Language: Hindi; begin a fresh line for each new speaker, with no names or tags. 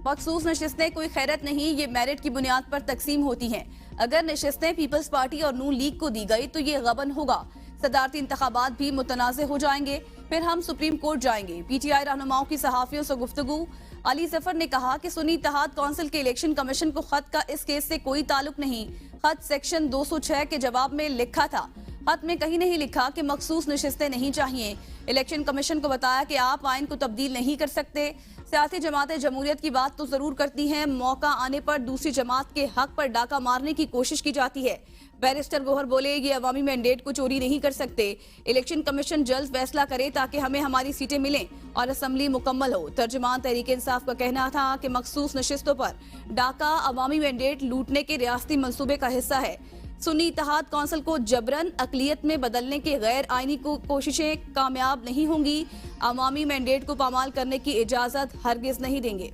मखसूस नशिस्तें कोई खैरत नहीं, ये मेरिट की बुनियाद पर तकसीम होती हैं। अगर नशिस्तें पीपल्स पार्टी और नून लीग को दी गई तो ये गबन होगा। सदारती इंतखाबात भी मुतनाज़ हो जाएंगे, फिर हम सुप्रीम कोर्ट जाएंगे। पीटीआई रहनुमाओं की सहाफियों से गुफ्तगू। अली जफर ने कहा कि सुन्नी इत्तेहाद काउंसिल के इलेक्शन कमीशन को खत का इस केस से कोई ताल्लुक नहीं। खत सेक्शन 206 के जवाब में लिखा था। खत में कहीं नहीं लिखा कि मखसूस नशिस्तें नहीं चाहिए। इलेक्शन कमीशन को बताया कि आप आइन को तब्दील नहीं कर सकते। सियासी जमातें जमहूरियत की बात तो जरूर करती हैं, मौका आने पर दूसरी जमात के हक पर डाका मारने की कोशिश की जाती है। बैरिस्टर गोहर बोले, ये अवामी मैंडेट को चोरी नहीं कर सकते। इलेक्शन कमीशन जल्द फैसला करे ताकि हमें हमारी सीटें मिलें और असम्बली मुकम्मल हो। तर्जुमान तहरीक इंसाफ का कहना था कि मखसूस नशिस्तों पर डाका अवामी मैंडेट लूटने के रियासती मंसूबे का हिस्सा है। सुन्नी इत्तेहाद काउंसिल को जबरन अकलियत में बदलने की गैर आईनी कोशिशें कामयाब नहीं होंगी। अवामी मैंडेट को पामाल करने की इजाजत हरगिज नहीं देंगे।